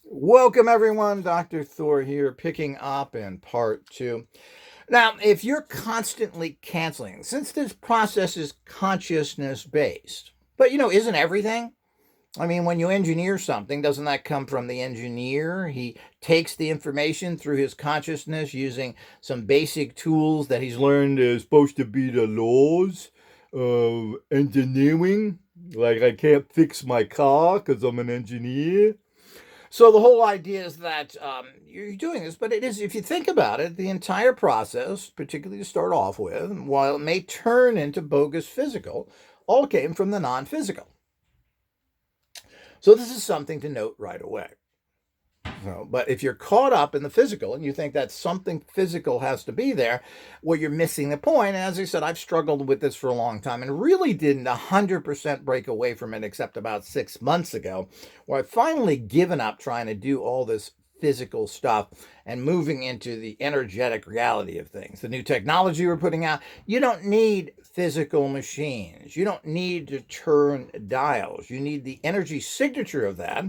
Welcome, everyone. Dr. Thor here, picking up in part two. Now, if you're constantly canceling, since this process is consciousness based, but isn't everything? I mean, when you engineer something, doesn't that come from the engineer? He takes the information through his consciousness using some basic tools that he's learned is supposed to be the laws of engineering. Like, I can't fix my car because I'm an engineer. So the whole idea is that you're doing this, but it is, if you think about it, the entire process, particularly to start off with, while it may turn into bogus physical, all came from the non-physical. So this is something to note right away. So, but if you're caught up in the physical and you think that something physical has to be there, well, you're missing the point. And as I said, I've struggled with this for a long time and really didn't 100% break away from it except about 6 months ago, where I've finally given up trying to do all this physical stuff and moving into the energetic reality of things. The new technology we're putting out, you don't need physical machines. You don't need to turn dials. You need the energy signature of that,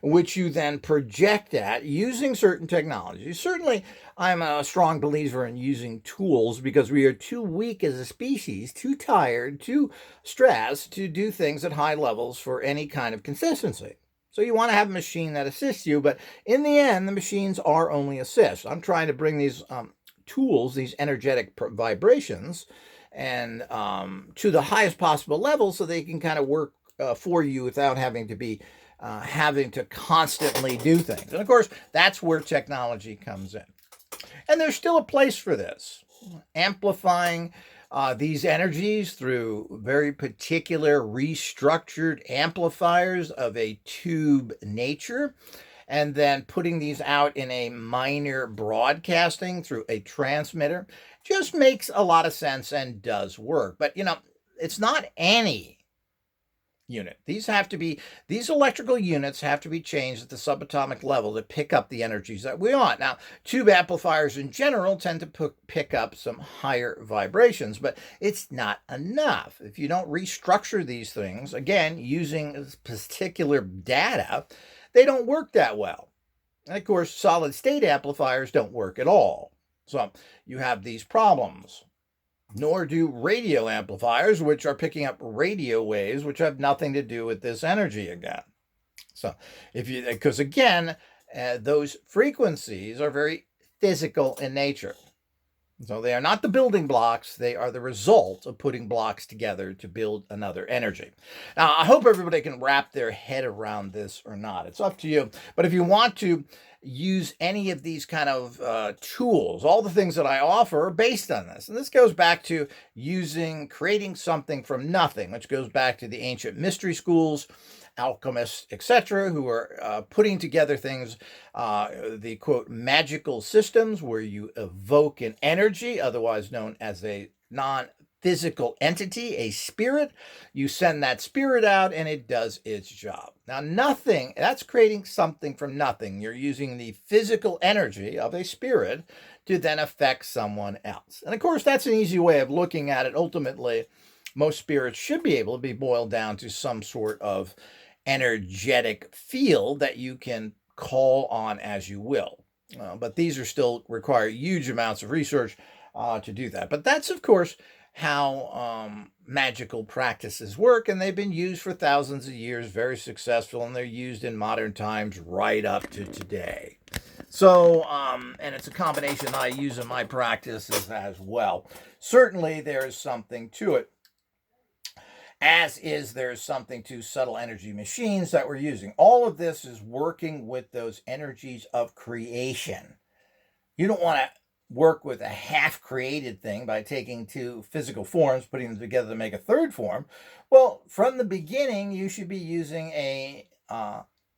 which you then project at using certain technologies. Certainly, I'm a strong believer in using tools because we are too weak as a species, too tired, too stressed to do things at high levels for any kind of consistency. So you want to have a machine that assists you, but in the end, the machines are only assists. I'm trying to bring these tools, these energetic vibrations, and to the highest possible level so they can kind of work for you without having to be having to constantly do things. And of course, that's where technology comes in. And there's still a place for this. Amplifying these energies through very particular restructured amplifiers of a tube nature, and then putting these out in a minor broadcasting through a transmitter just makes a lot of sense and does work. But, it's not any unit. These electrical units have to be changed at the subatomic level to pick up the energies that we want. Now, tube amplifiers in general tend to pick up some higher vibrations, but it's not enough. If you don't restructure these things, again, using particular data, they don't work that well. And of course, solid state amplifiers don't work at all. So you have these problems. Nor do radio amplifiers, which are picking up radio waves, which have nothing to do with this energy again. So, because again, those frequencies are very physical in nature. So they are not the building blocks, they are the result of putting blocks together to build another energy. Now, I hope everybody can wrap their head around this or not. It's up to you. But if you want to use any of these kind of tools, all the things that I offer are based on this. And this goes back to creating something from nothing, which goes back to the ancient mystery schools, alchemists, etc., who are putting together things, the quote, magical systems where you evoke an energy, otherwise known as a non-physical entity, a spirit. You send that spirit out and it does its job. Now, nothing, that's creating something from nothing. You're using the physical energy of a spirit to then affect someone else. And of course, that's an easy way of looking at it. Ultimately, most spirits should be able to be boiled down to some sort of energetic field that you can call on as you will. But these are still require huge amounts of research to do that. But that's, of course, how magical practices work, and they've been used for thousands of years, very successful, and they're used in modern times right up to today. So, and it's a combination that I use in my practices as well. Certainly, there's something to it. As is, there's something to subtle energy machines that we're using. All of this is working with those energies of creation. You don't want to work with a half-created thing by taking two physical forms, putting them together to make a third form. Well, from the beginning, you should be using a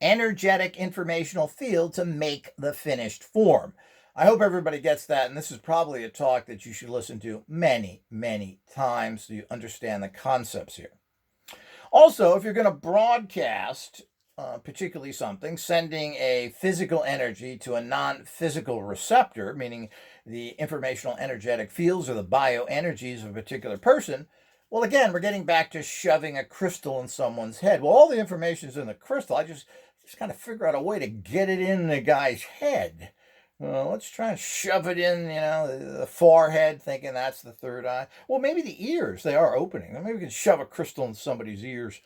energetic informational field to make the finished form. I hope everybody gets that, and this is probably a talk that you should listen to many, many times so you understand the concepts here. Also, if you're going to broadcast, particularly something, sending a physical energy to a non-physical receptor, meaning the informational energetic fields or the bioenergies of a particular person, well, again, we're getting back to shoving a crystal in someone's head. Well, all the information is in the crystal. I just Just got to figure out a way to get it in the guy's head. Well, let's try and shove it in, the forehead, thinking that's the third eye. Well, maybe the ears, they are opening. Maybe we can shove a crystal in somebody's ears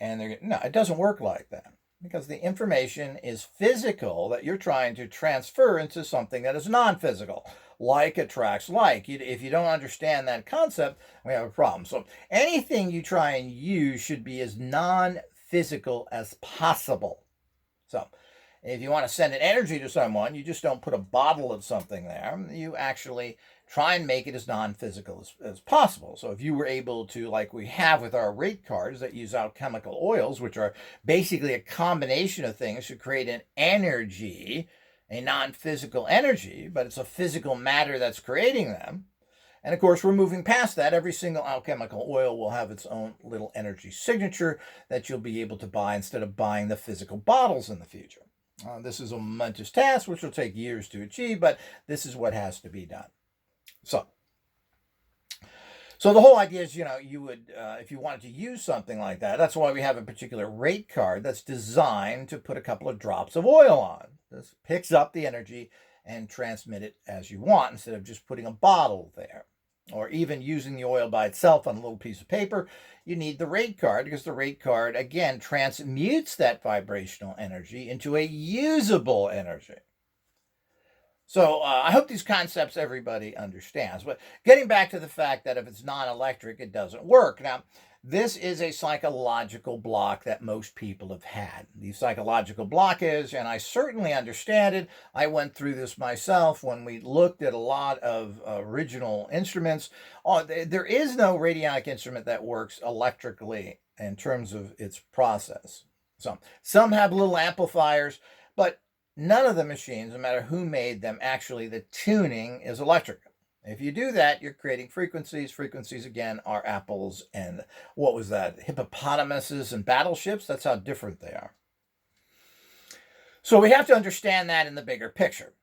and no, it doesn't work like that because the information is physical that you're trying to transfer into something that is non-physical. Like attracts like. If you don't understand that concept, we have a problem. So anything you try and use should be as non-physical as possible. So if you want to send an energy to someone, you just don't put a bottle of something there. You actually try and make it as non-physical as possible. So if you were able to, like we have with our rate cards that use alchemical oils, which are basically a combination of things to create an energy, a non-physical energy, but it's a physical matter that's creating them. And of course, we're moving past that. Every single alchemical oil will have its own little energy signature that you'll be able to buy instead of buying the physical bottles in the future. This is a momentous task, which will take years to achieve, but this is what has to be done. So the whole idea is, you would, if you wanted to use something like that, that's why we have a particular rate card that's designed to put a couple of drops of oil on. This picks up the energy and transmit it as you want instead of just putting a bottle there. Or even using the oil by itself on a little piece of paper, you need the rate card because the rate card, again, transmutes that vibrational energy into a usable energy. So I hope these concepts everybody understands. But getting back to the fact that if it's non-electric, it doesn't work. Now, this is a psychological block that most people have had. The psychological block is, and I certainly understand it, I went through this myself when we looked at a lot of original instruments. There is no radionic instrument that works electrically in terms of its process. So some have little amplifiers, but none of the machines, no matter who made them, actually the tuning is electric. If you do that, you're creating frequencies. Frequencies, again, are apples and, what was that, hippopotamuses and battleships. That's how different they are. So we have to understand that in the bigger picture.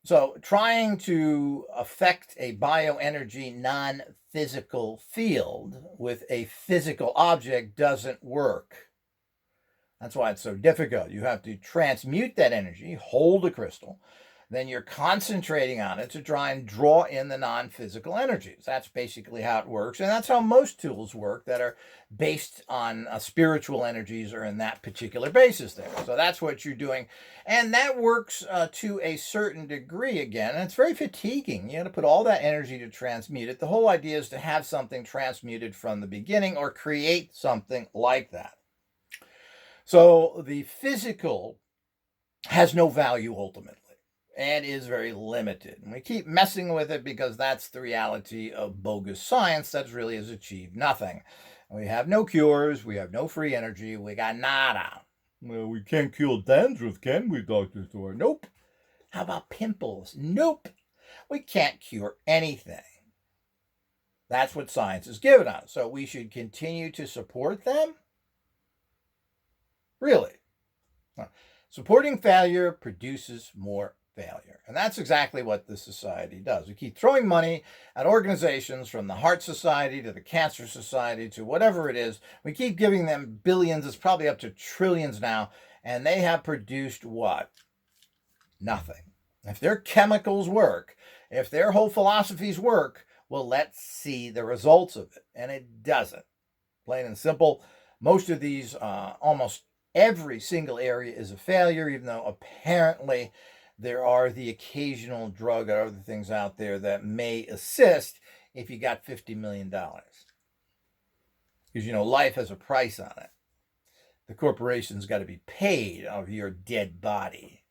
So trying to affect a bioenergy non-physical field with a physical object doesn't work. That's why it's so difficult. You have to transmute that energy, hold a crystal, then you're concentrating on it to try and draw in the non-physical energies. That's basically how it works, and that's how most tools work that are based on spiritual energies or in that particular basis there. So that's what you're doing, and that works to a certain degree again, and it's very fatiguing. You got to put all that energy to transmute it. The whole idea is to have something transmuted from the beginning or create something like that. So the physical has no value ultimately and is very limited. And we keep messing with it because that's the reality of bogus science that really has achieved nothing. We have no cures, we have no free energy, we got nada. Well, we can't cure dandruff, can we, Dr. Thor? Nope. How about pimples? Nope. We can't cure anything. That's what science has given us. So we should continue to support them? Really? Supporting failure produces more failure. And that's exactly what this society does. We keep throwing money at organizations from the Heart Society to the Cancer Society to whatever it is. We keep giving them billions. It's probably up to trillions now. And they have produced what? Nothing. If their chemicals work, if their whole philosophies work, well, let's see the results of it. And it doesn't. Plain and simple. Most of these, almost every single area is a failure, even though apparently there are the occasional drug or other things out there that may assist if you got $50 million. Because, life has a price on it. The corporation's got to be paid out of your dead body.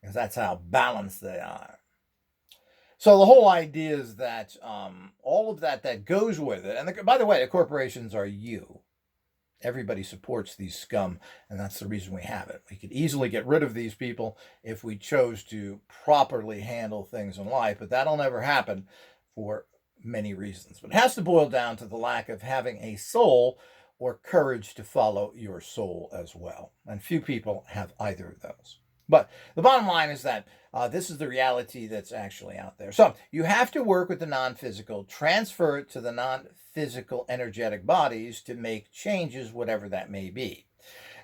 Because that's how balanced they are. So the whole idea is that all of that goes with it. And by the way, the corporations are you. Everybody supports these scum, and that's the reason we have it. We could easily get rid of these people if we chose to properly handle things in life, but that'll never happen for many reasons. But it has to boil down to the lack of having a soul or courage to follow your soul as well. And few people have either of those. But the bottom line is that this is the reality that's actually out there. So you have to work with the non-physical, transfer it to the non-physical energetic bodies to make changes, whatever that may be.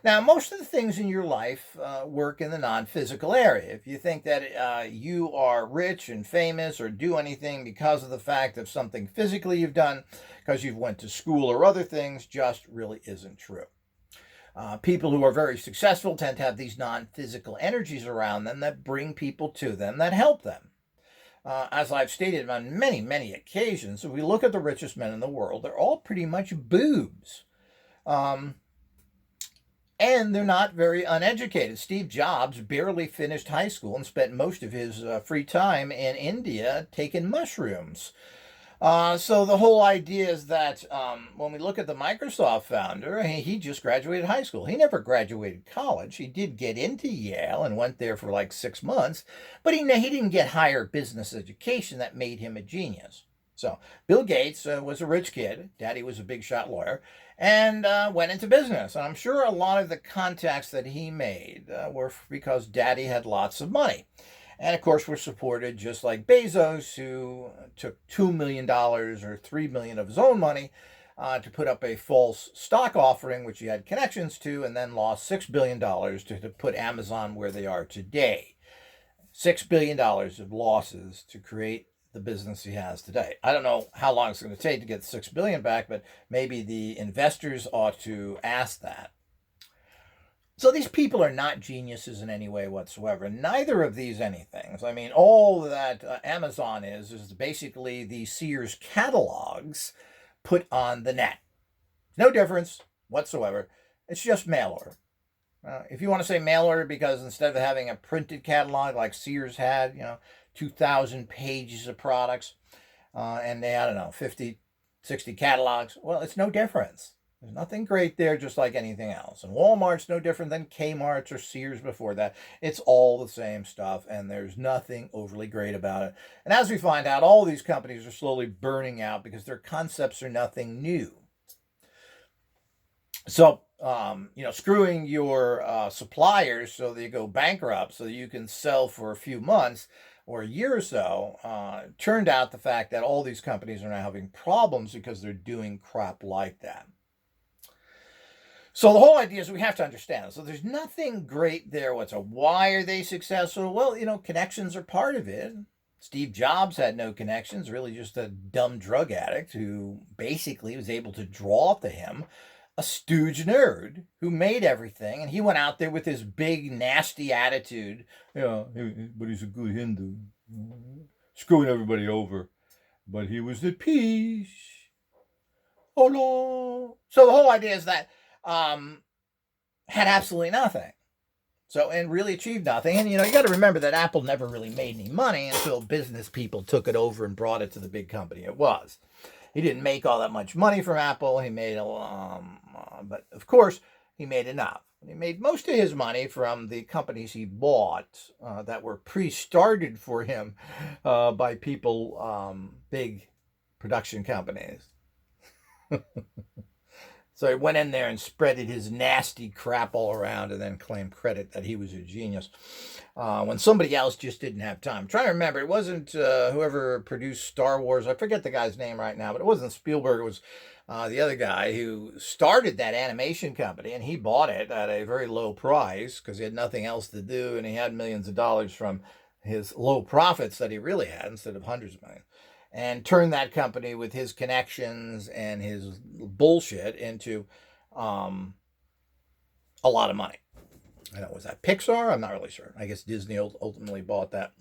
Now, most of the things in your life work in the non-physical area. If you think that you are rich and famous or do anything because of the fact of something physically you've done, because you've went to school or other things, just really isn't true. People who are very successful tend to have these non-physical energies around them that bring people to them that help them. As I've stated on many, many occasions, if we look at the richest men in the world, they're all pretty much boobs. Um, and they're not very uneducated. Steve Jobs barely finished high school and spent most of his free time in India taking mushrooms. So the whole idea is that when we look at the Microsoft founder, he just graduated high school. He never graduated college. He did get into Yale and went there for like 6 months, but he didn't get higher business education that made him a genius. So Bill Gates was a rich kid. Daddy was a big shot lawyer and went into business. And I'm sure a lot of the contacts that he made were because Daddy had lots of money. And of course, we're supported just like Bezos, who took $2 million or $3 million of his own money to put up a false stock offering, which he had connections to, and then lost $6 billion to put Amazon where they are today. $6 billion of losses to create the business he has today. I don't know how long it's going to take to get $6 billion back, but maybe the investors ought to ask that. So these people are not geniuses in any way whatsoever. Neither of these anything. I mean, all that Amazon is basically the Sears catalogs put on the net. No difference whatsoever. It's just mail order. If you want to say mail order because instead of having a printed catalog like Sears had, 2,000 pages of products, and they, I don't know, 50, 60 catalogs, well, it's no difference. There's nothing great there, just like anything else. And Walmart's no different than Kmart's or Sears before that. It's all the same stuff, and there's nothing overly great about it. And as we find out, all these companies are slowly burning out because their concepts are nothing new. So, screwing your suppliers so they go bankrupt so that you can sell for a few months or a year or so, turned out the fact that all these companies are now having problems because they're doing crap like that. So the whole idea is we have to understand. So there's nothing great there. Why are they successful? Well, connections are part of it. Steve Jobs had no connections, really just a dumb drug addict who basically was able to draw to him a stooge nerd who made everything. And he went out there with his big, nasty attitude. Yeah, but he's a good Hindu. Screwing everybody over. But he was at peace. Oh, no. So the whole idea is that had absolutely nothing. So, and really achieved nothing. And, you got to remember that Apple never really made any money until business people took it over and brought it to the big company it was. He didn't make all that much money from Apple. He made, but of course, he made enough. He made most of his money from the companies he bought that were pre-started for him by people, big production companies. So he went in there and spreaded his nasty crap all around and then claimed credit that he was a genius when somebody else just didn't have time. I'm trying to remember. It wasn't whoever produced Star Wars. I forget the guy's name right now, but it wasn't Spielberg. It was the other guy who started that animation company, and he bought it at a very low price because he had nothing else to do, and he had millions of dollars from his low profits that he really had instead of hundreds of millions. And turned that company with his connections and his bullshit into a lot of money. I don't know, was that Pixar? I'm not really sure. I guess Disney ultimately bought that.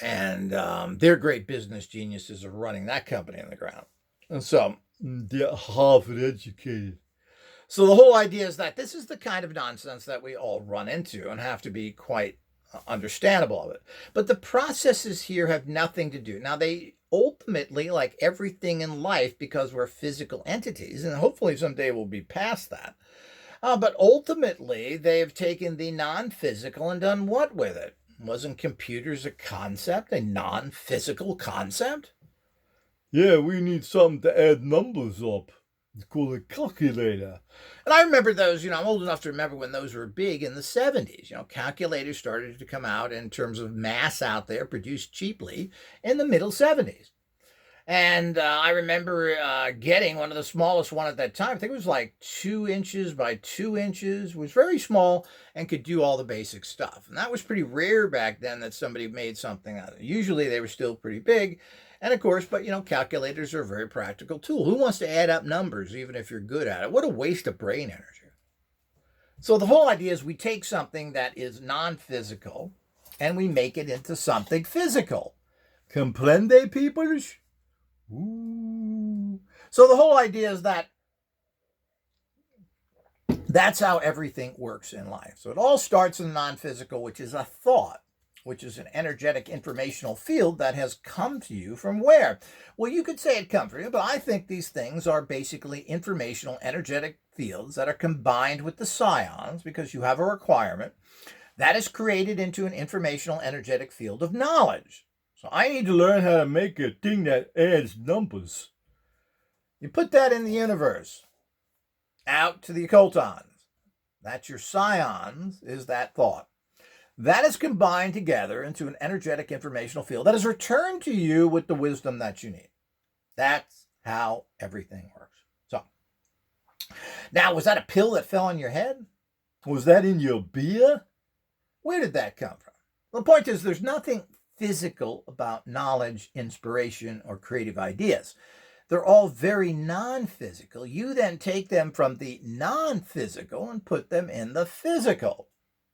And they're great business geniuses are running that company in the ground. And so they're Harvard educated. So the whole idea is that this is the kind of nonsense that we all run into and have to be quite understandable of it. But the processes here have nothing to do. Now, they ultimately, like everything in life, because we're physical entities, and hopefully someday we'll be past that, but ultimately they've taken the non-physical and done what with it? Wasn't computers a concept, a non-physical concept? Yeah, we need something to add numbers up. It's called a calculator. And I remember those, I'm old enough to remember when those were big in the 70s. Calculators started to come out in terms of mass out there, produced cheaply in the middle 70s. And I remember getting one of the smallest one at that time. I think it was like 2 inches by 2 inches. It was very small and could do all the basic stuff. And that was pretty rare back then that somebody made something out of it. Usually they were still pretty big. And of course, but calculators are a very practical tool. Who wants to add up numbers even if you're good at it? What a waste of brain energy. So the whole idea is we take something that is non-physical and we make it into something physical. Comprende, peoples? Ooh. So the whole idea is that that's how everything works in life. So it all starts in the non-physical, which is a thought, which is an energetic informational field that has come to you from where? Well, you could say it come from you, but I think these things are basically informational energetic fields that are combined with the psions because you have a requirement that is created into an informational energetic field of knowledge. So I need to learn how to make a thing that adds numbers. You put that in the universe, out to the occultons. That's your psions, is that thought. That is combined together into an energetic informational field that is returned to you with the wisdom that you need. That's how everything works. So, now, was that a pill that fell on your head? Was that in your beer? Where did that come from? The point is, there's nothing physical about knowledge, inspiration, or creative ideas. They're all very non-physical. You then take them from the non-physical and put them in the physical.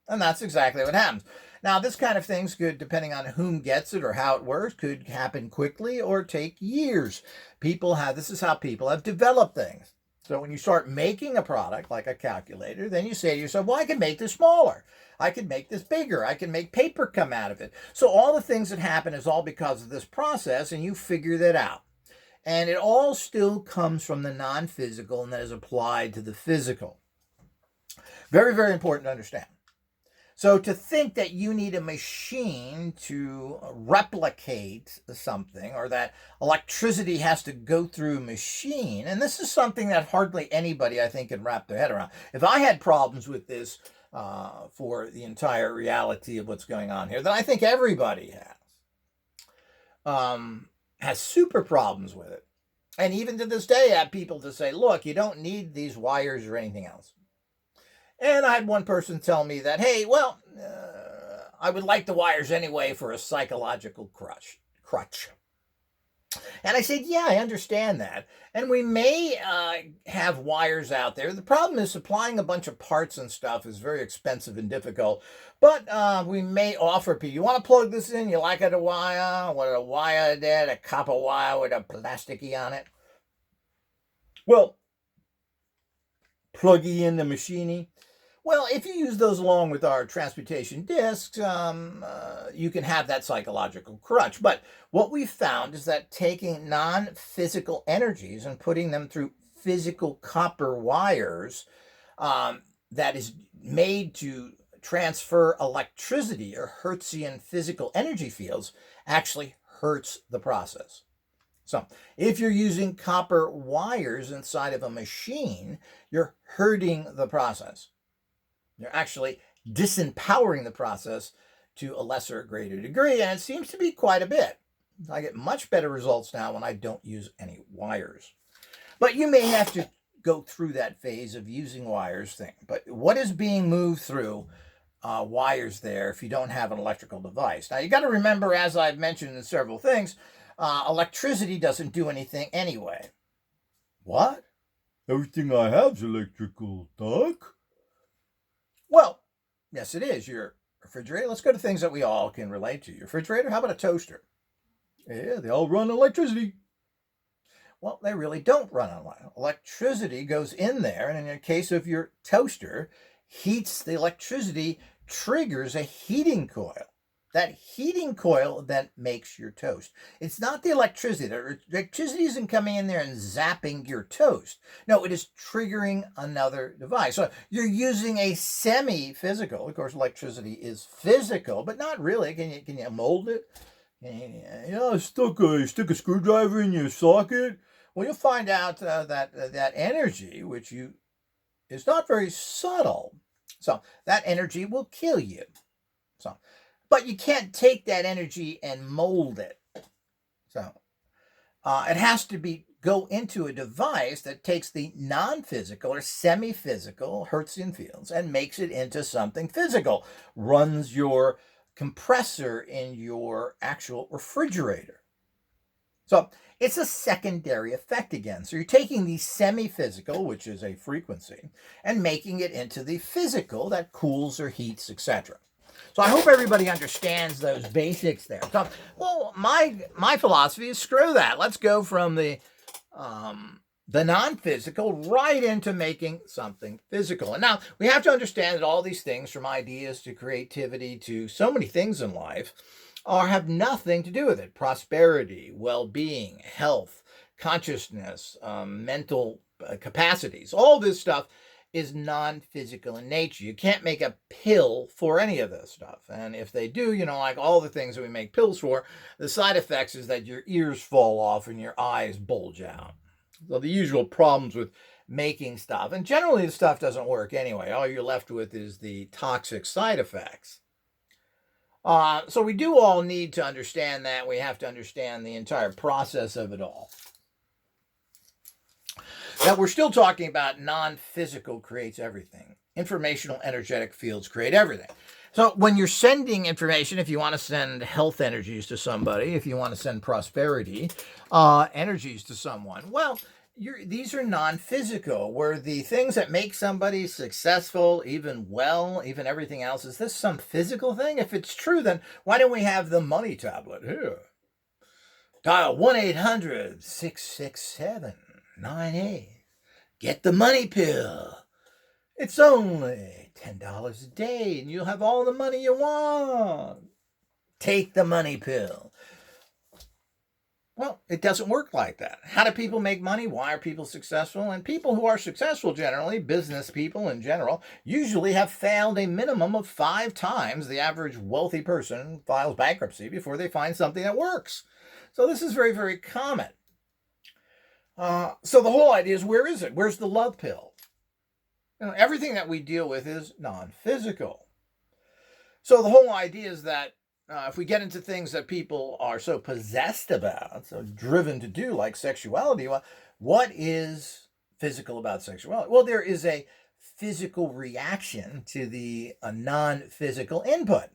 And that's exactly what happens. Now, this kind of things could, depending on whom gets it or how it works, could happen quickly or take years. This is how people have developed things. So when you start making a product like a calculator, then you say to yourself, well, I can make this smaller. I can make this bigger. I can make paper come out of it. So all the things that happen is all because of this process, and you figure that out. And it all still comes from the non-physical and that is applied to the physical. Very, very important to understand. So to think that you need a machine to replicate something or that electricity has to go through a machine, and this is something that hardly anybody, I think, can wrap their head around. If I had problems with this for the entire reality of what's going on here, then I think everybody has super problems with it. And even to this day, I have people to say, look, you don't need these wires or anything else. And I had one person tell me that, hey, well, I would like the wires anyway for a psychological crutch. And I said, yeah, I understand that. And we may have wires out there. The problem is supplying a bunch of parts and stuff is very expensive and difficult. But we may offer people, you want to plug this in? You like it a wire? What a wire there, a copper wire with a plasticky on it? Well, pluggy in the machiney. Well, if you use those along with our transportation discs, you can have that psychological crutch. But what we found is that taking non-physical energies and putting them through physical copper wires that is made to transfer electricity or Hertzian physical energy fields actually hurts the process. So if you're using copper wires inside of a machine, you're hurting the process. You're actually disempowering the process to a lesser or greater degree, and it seems to be quite a bit. I get much better results now when I don't use any wires. But you may have to go through that phase of using wires thing. But what is being moved through wires there if you don't have an electrical device? Now, you got to remember, as I've mentioned in several things, electricity doesn't do anything anyway. What? Everything I have is electrical, Doc? Well, yes, it is. Your refrigerator. Let's go to things that we all can relate to. Your refrigerator. How about a toaster? Yeah, they all run on electricity. Well, they really don't run on electricity. Goes in there, and in the case of your toaster, heats the electricity, triggers a heating coil. That heating coil then makes your toast. It's not the electricity. The electricity isn't coming in there and zapping your toast. No, it is triggering another device. So you're using a semi-physical. Of course, electricity is physical, but not really. Can you mold it? Stick a screwdriver in your socket. Well, you'll find out that energy, is not very subtle. So that energy will kill you. But you can't take that energy and mold it. So It has to go into a device that takes the non-physical or semi-physical Hertzian fields and makes it into something physical. Runs your compressor in your actual refrigerator. So it's a secondary effect again. So you're taking the semi-physical, which is a frequency, and making it into the physical that cools or heats, etc. So I hope everybody understands those basics there. So, well, my philosophy is screw that. Let's go from the non-physical right into making something physical. And now we have to understand that all these things, from ideas to creativity to so many things in life, have nothing to do with it. Prosperity, well-being, health, consciousness, mental capacities, all this stuff is non-physical in nature. You can't make a pill for any of this stuff. And if they do, like all the things that we make pills for, the side effects is that your ears fall off and your eyes bulge out. So the usual problems with making stuff. And generally the stuff doesn't work anyway. All you're left with is the toxic side effects. So we do all need to understand that. We have to understand the entire process of it all. Now, we're still talking about non-physical creates everything. Informational energetic fields create everything. So when you're sending information, if you want to send health energies to somebody, if you want to send prosperity energies to someone, well, these are non-physical, where the things that make somebody successful, even everything else, is this some physical thing? If it's true, then why don't we have the money tablet here? Dial 1-800-667-98. Get the money pill. It's only $10 a day and you'll have all the money you want. Take the money pill. Well, it doesn't work like that. How do people make money? Why are people successful? And people who are successful generally, business people in general, usually have failed a minimum of 5 times the average wealthy person files bankruptcy before they find something that works. So this is very, very common. So the whole idea is, where is it? Where's the love pill? Everything that we deal with is non-physical. So the whole idea is that if we get into things that people are so possessed about, so driven to do, like sexuality, well, what is physical about sexuality? Well, there is a physical reaction to the non-physical input,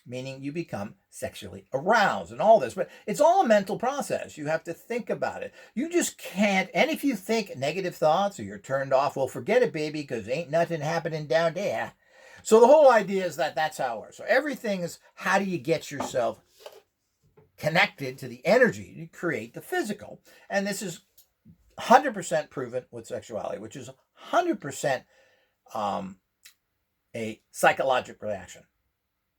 meaning you become sexually aroused and all this. But it's all a mental process. You have to think about it. You just can't. And if you think negative thoughts or you're turned off, well, forget it, baby, because ain't nothing happening down there. So the whole idea is that that's how it works. So everything is, how do you get yourself connected to the energy to create the physical? And this is 100% proven with sexuality, which is 100% a psychological reaction.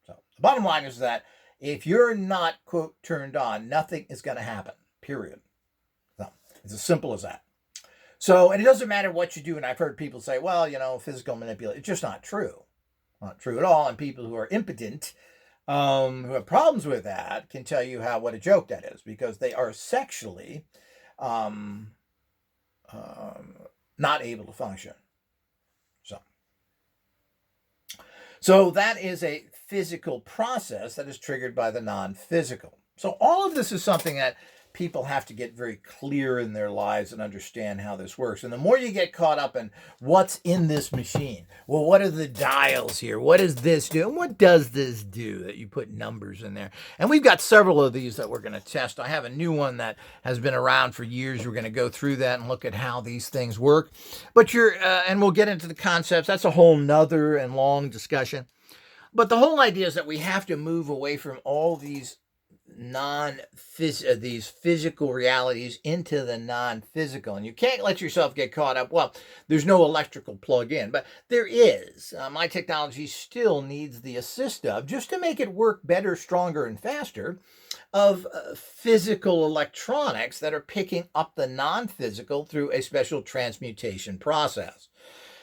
So the bottom line is that if you're not, quote, turned on, nothing is going to happen, period. So it's as simple as that. So, and it doesn't matter what you do. And I've heard people say, well, physical manipulation. It's just not true. Not true at all. And people who are impotent, who have problems with that, can tell you what a joke that is, because they are sexually not able to function. So that is a physical process that is triggered by the non-physical. So all of this is something that people have to get very clear in their lives and understand how this works. And the more you get caught up in what's in this machine, well, what are the dials here? What does this do? And what does this do that you put numbers in there? And we've got several of these that we're going to test. I have a new one that has been around for years. We're going to go through that and look at how these things work. But and we'll get into the concepts. That's a whole nother and long discussion. But the whole idea is that we have to move away from all these these physical realities into the non-physical, and you can't let yourself get caught up. Well, there's no electrical plug-in, but there is. My technology still needs the assist of, just to make it work better, stronger, and faster, of physical electronics that are picking up the non-physical through a special transmutation process.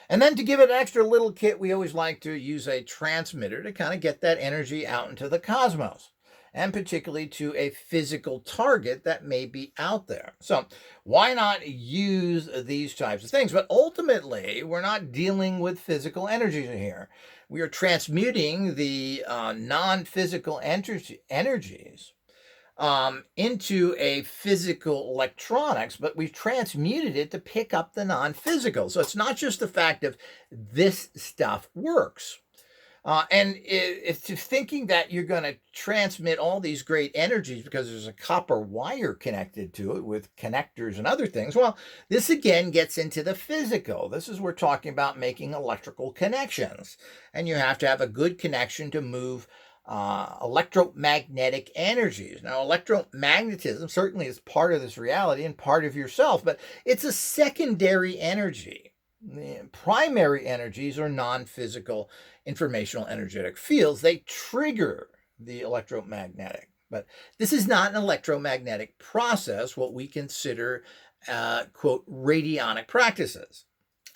And then to give it an extra little kit, we always like to use a transmitter to kind of get that energy out into the cosmos, and particularly to a physical target that may be out there. So why not use these types of things? But ultimately, we're not dealing with physical energies here. We are transmuting the non-physical energies into a physical electronics, but we've transmuted it to pick up the non-physical. So it's not just the fact of this stuff works. And if you're thinking that you're going to transmit all these great energies because there's a copper wire connected to it with connectors and other things, well, this again gets into the physical. This is we're talking about making electrical connections. And you have to have a good connection to move electromagnetic energies. Now, electromagnetism certainly is part of this reality and part of yourself, but it's a secondary energy. The primary energies are non-physical informational energetic fields. They trigger the electromagnetic. But this is not an electromagnetic process, what we consider, quote, radionic practices.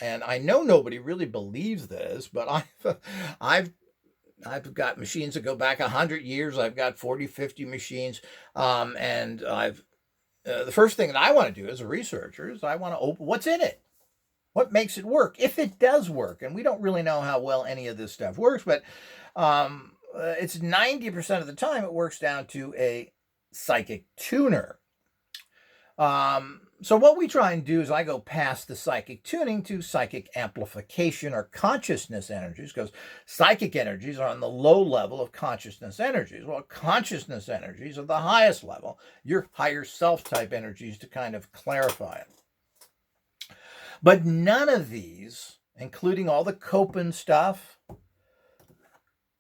And I know nobody really believes this, but I've got machines that go back 100 years. I've got 40, 50 machines. And the first thing that I want to do as a researcher is I want to open what's in it. What makes it work, if it does work? And we don't really know how well any of this stuff works, but it's 90% of the time it works down to a psychic tuner. So what we try and do is I go past the psychic tuning to psychic amplification or consciousness energies, because psychic energies are on the low level of consciousness energies. Well, consciousness energies are the highest level, your higher self type energies, to kind of clarify it. But none of these, including all the Copen stuff,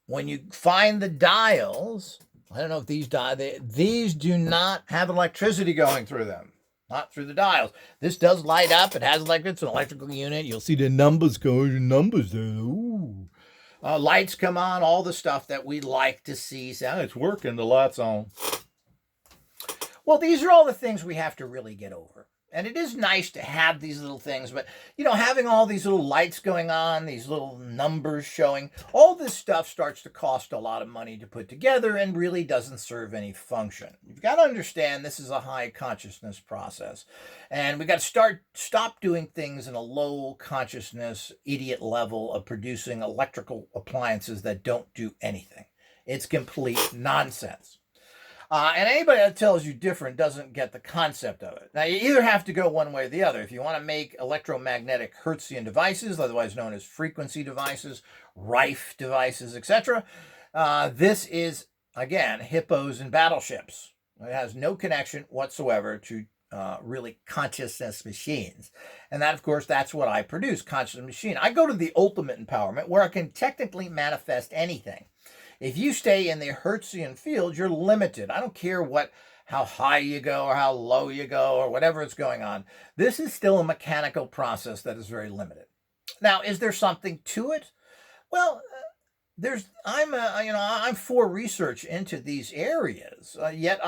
when you find the dials, I don't know if these do not have electricity going through them, not through the dials. This does light up. It has it's an electrical unit. You'll see the numbers going, the numbers there. Ooh. Lights come on, all the stuff that we like to see. So it's working, the light's on. Well, these are all the things we have to really get over. And it is nice to have these little things, but, having all these little lights going on, these little numbers showing, all this stuff starts to cost a lot of money to put together and really doesn't serve any function. You've got to understand this is a high consciousness process. And we've got to stop doing things in a low consciousness, idiot level of producing electrical appliances that don't do anything. It's complete nonsense. And anybody that tells you different doesn't get the concept of it. Now, you either have to go one way or the other. If you want to make electromagnetic Hertzian devices, otherwise known as frequency devices, Rife devices, etc., this is, again, hippos and battleships. It has no connection whatsoever to really consciousness machines. And that, of course, that's what I produce, consciousness machine. I go to the ultimate empowerment where I can technically manifest anything. If you stay in the Hertzian field, you're limited. I don't care how high you go or how low you go or whatever is going on. This is still a mechanical process that is very limited. Now, is there something to it? Well, I'm for research into these areas. Yet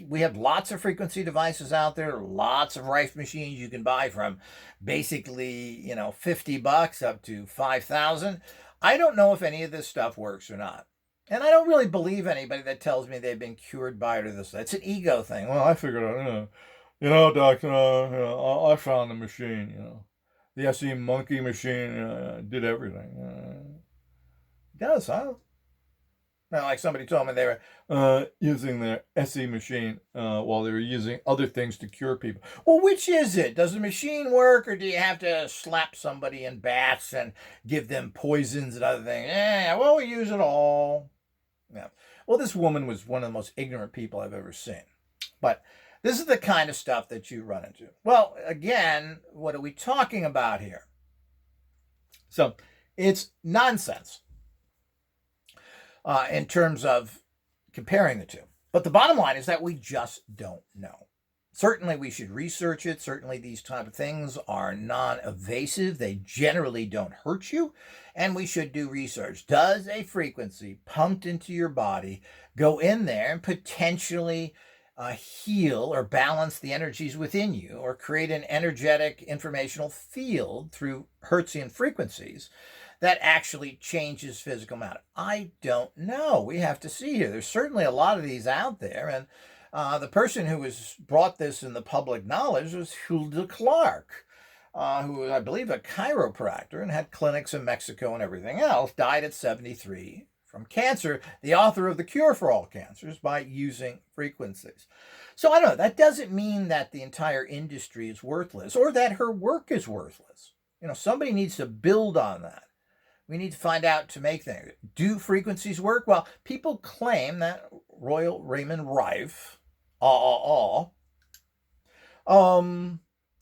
we have lots of frequency devices out there, lots of Rife machines you can buy from basically, $50 up to $5,000. I don't know if any of this stuff works or not. And I don't really believe anybody that tells me they've been cured by it or this. It's an ego thing. Well, I figured out, doctor, I found the machine, The SE monkey machine did everything. It does, huh? Now, like somebody told me they were using their SE machine while they were using other things to cure people. Well, which is it? Does the machine work, or do you have to slap somebody in baths and give them poisons and other things? Well, we use it all. Yeah. Well, this woman was one of the most ignorant people I've ever seen. But this is the kind of stuff that you run into. Well, again, what are we talking about here? So it's nonsense in terms of comparing the two. But the bottom line is that we just don't know. Certainly we should research it. Certainly these type of things are non-evasive. They generally don't hurt you. And we should do research. Does a frequency pumped into your body go in there and potentially heal or balance the energies within you, or create an energetic informational field through Hertzian frequencies that actually changes physical matter? I don't know. We have to see here. There's certainly a lot of these out there. And the person who was brought this in the public knowledge was Hulda Clark, who was, I believe, a chiropractor and had clinics in Mexico and everything else, died at 73 from cancer, the author of The Cure for All Cancers, by using frequencies. So I don't know, that doesn't mean that the entire industry is worthless or that her work is worthless. Somebody needs to build on that. We need to find out to make things. Do frequencies work? Well, people claim that Royal Raymond Rife,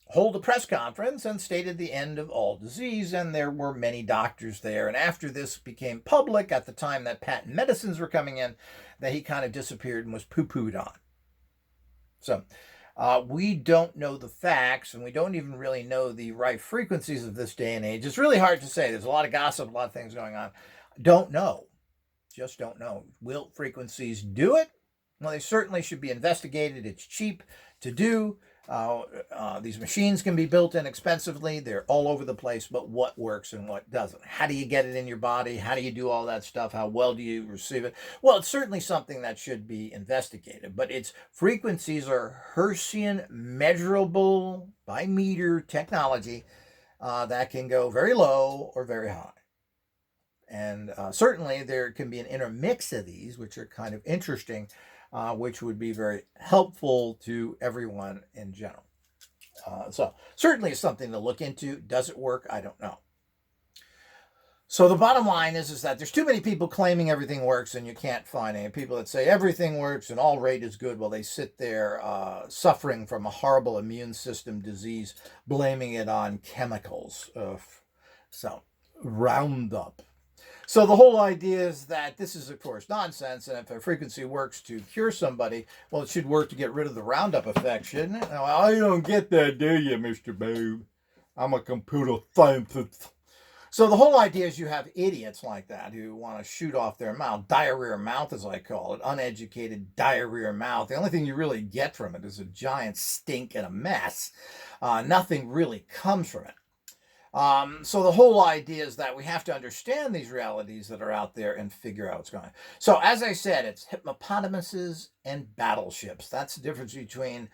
hold a press conference and stated the end of all disease, and there were many doctors there. And after this became public, at the time that patent medicines were coming in, that he kind of disappeared and was poo-pooed on. So we don't know the facts, and we don't even really know the right frequencies of this day and age. It's really hard to say. There's a lot of gossip, a lot of things going on. Don't know. Just don't know. Will frequencies do it? Well, they certainly should be investigated. It's cheap to do. These machines can be built inexpensively. They're all over the place, but what works and what doesn't? How do you get it in your body? How do you do all that stuff? How well do you receive it? Well, it's certainly something that should be investigated, but its frequencies are Hertzian, measurable by meter technology that can go very low or very high. And certainly there can be an intermix of these, which are kind of interesting, which would be very helpful to everyone in general. So certainly it's something to look into. Does it work? I don't know. So the bottom line is that there's too many people claiming everything works, and you can't find any people that say everything works and all rate is good while they sit there suffering from a horrible immune system disease, blaming it on chemicals. So Roundup. So the whole idea is that this is, of course, nonsense, and if a frequency works to cure somebody, well, it should work to get rid of the Roundup effect, shouldn't it? Well, I don't get that, do you, Mr. Boob? I'm a computer scientist. So the whole idea is you have idiots like that who want to shoot off their mouth, diarrhea mouth, as I call it, uneducated diarrhea mouth. The only thing you really get from it is a giant stink and a mess. Nothing really comes from it. So the whole idea is that we have to understand these realities that are out there and figure out what's going on. So as I said, it's hippopotamuses and battleships. That's the difference between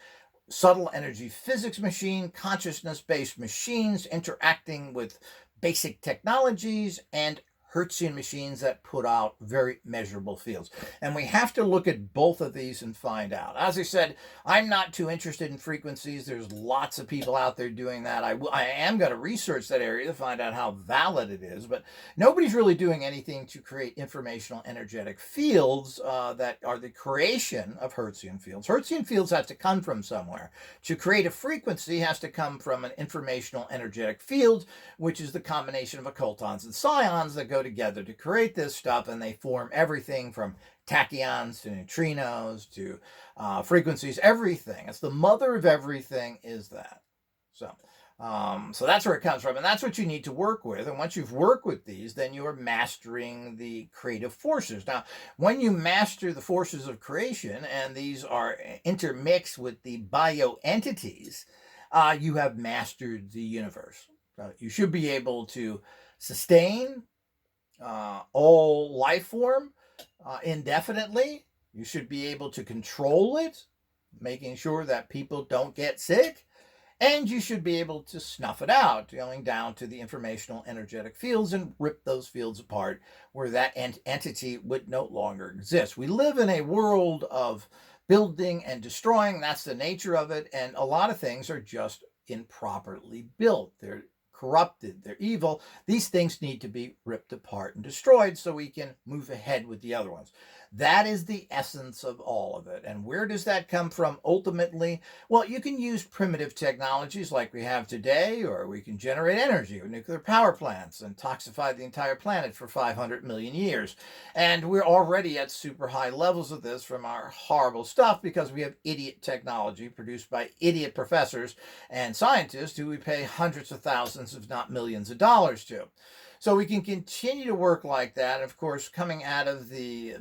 subtle energy physics machine, consciousness-based machines interacting with basic technologies, and Hertzian machines that put out very measurable fields. And we have to look at both of these and find out. As I said, I'm not too interested in frequencies. There's lots of people out there doing that. I am going to research that area to find out how valid it is, but nobody's really doing anything to create informational energetic fields that are the creation of Hertzian fields. Hertzian fields have to come from somewhere. To create a frequency has to come from an informational energetic field, which is the combination of occultons and psions that go together to create this stuff, and they form everything from tachyons to neutrinos to frequencies, everything. It's the mother of everything is that. So that's where it comes from, and that's what you need to work with. And once you've worked with these, then you are mastering the creative forces. Now, when you master the forces of creation, and these are intermixed with the bioentities, you have mastered the universe. You should be able to sustain all life form indefinitely. You should be able to control it, making sure that people don't get sick, and you should be able to snuff it out, going down to the informational energetic fields and rip those fields apart where that entity would no longer exist. We live in a world of building and destroying. That's the nature of it, and a lot of things are just improperly built. They're corrupted, they're evil. These things need to be ripped apart and destroyed so we can move ahead with the other ones. That is the essence of all of it. And where does that come from ultimately? Well, you can use primitive technologies like we have today, or we can generate energy with nuclear power plants and toxify the entire planet for 500 million years. And we're already at super high levels of this from our horrible stuff because we have idiot technology produced by idiot professors and scientists who we pay hundreds of thousands, if not millions of dollars to. So we can continue to work like that. Of course, coming out of the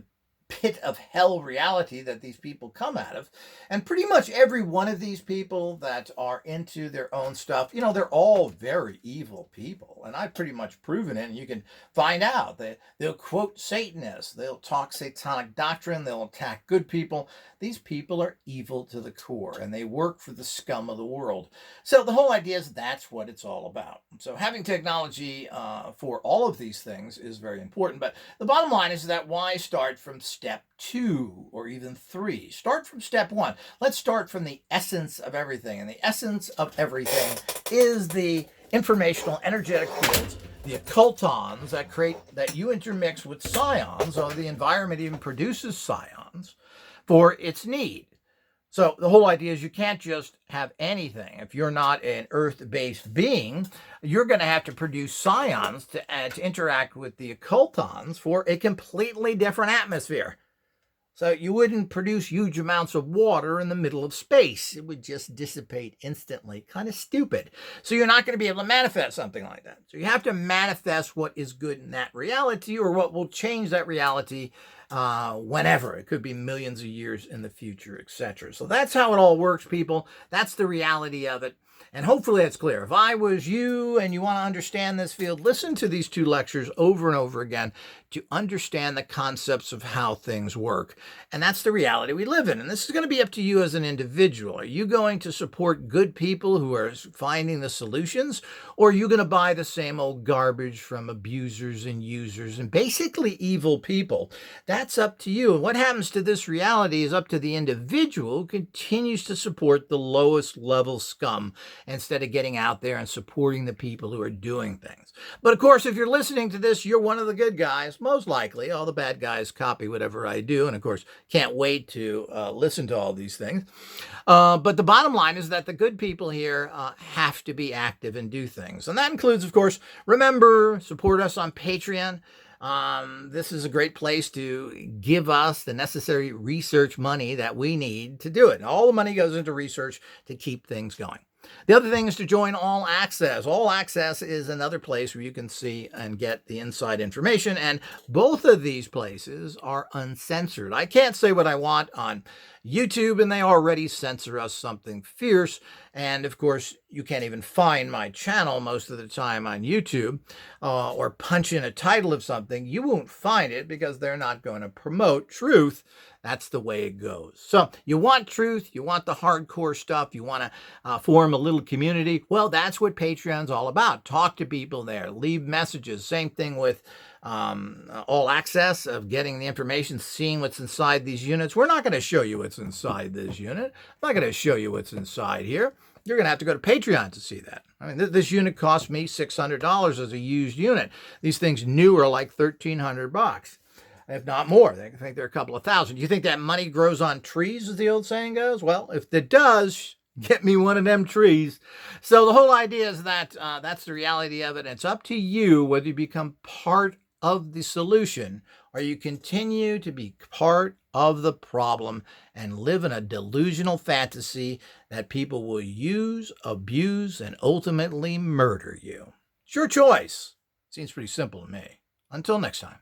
pit of hell reality that these people come out of. And pretty much every one of these people that are into their own stuff, they're all very evil people. And I've pretty much proven it. And you can find out that they'll quote Satanists, they'll talk satanic doctrine, they'll attack good people. These people are evil to the core, and they work for the scum of the world. So the whole idea is that's what it's all about. So having technology for all of these things is very important. But the bottom line is that why start from step 2 or even 3? Start from step 1. Let's start from the essence of everything. And the essence of everything is the informational energetic fields, the occultons that you intermix with psions, or the environment even produces psions for its need. So the whole idea is you can't just have anything. If you're not an earth-based being, you're going to have to produce psions to interact with the occultons for a completely different atmosphere. So you wouldn't produce huge amounts of water in the middle of space. It would just dissipate instantly. Kind of stupid. So you're not going to be able to manifest something like that. So you have to manifest what is good in that reality, or what will change that reality whenever. It could be millions of years in the future, etc. So that's how it all works, people. That's the reality of it. And hopefully that's clear. If I was you and you want to understand this field, listen to these 2 lectures over and over again to understand the concepts of how things work. And that's the reality we live in. And this is going to be up to you as an individual. Are you going to support good people who are finding the solutions? Or are you going to buy the same old garbage from abusers and users and basically evil people? That's up to you. And what happens to this reality is up to the individual who continues to support the lowest level scum instead of getting out there and supporting the people who are doing things. But of course, if you're listening to this, you're one of the good guys. Most likely, all the bad guys copy whatever I do. And of course, can't wait to listen to all these things. But the bottom line is that the good people here have to be active and do things. And that includes, of course, remember, support us on Patreon. This is a great place to give us the necessary research money that we need to do it. And all the money goes into research to keep things going. The other thing is to join All Access. All Access is another place where you can see and get the inside information, and both of these places are uncensored. I can't say what I want on YouTube, and they already censor us something fierce. And of course, you can't even find my channel most of the time on YouTube, or punch in a title of something. You won't find it because they're not going to promote truth. That's the way it goes. So you want truth, you want the hardcore stuff, you want to form a little community. Well, that's what Patreon's all about. Talk to people there, leave messages. Same thing with All Access, of getting the information, seeing what's inside these units. We're not going to show you what's inside this unit. I'm not going to show you what's inside here. You're going to have to go to Patreon to see that. I mean, this unit cost me $600 as a used unit. These things new are like $1,300. If not more. They think they're a couple of thousand. You think that money grows on trees, as the old saying goes? Well, if it does, get me one of them trees. So the whole idea is that that's the reality of it. It's up to you whether you become part of the solution or you continue to be part of the problem and live in a delusional fantasy that people will use, abuse, and ultimately murder you. It's your choice. Seems pretty simple to me. Until next time.